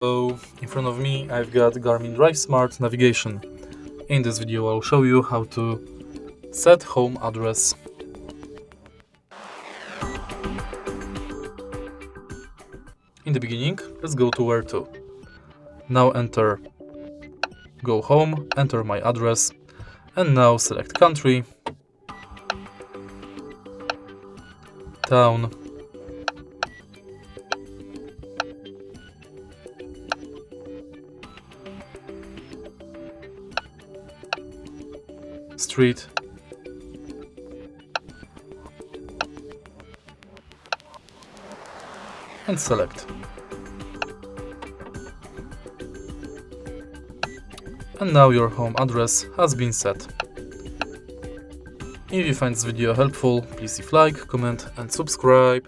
So in front of me I've got GARMIN DriveSmart navigation. In this video I'll show you how to set home address. In the beginning, let's go to where to. Now enter go home, enter my address, and now select country, town, street, and select. And now your home address has been set. If you find this video helpful, please leave like, comment and subscribe.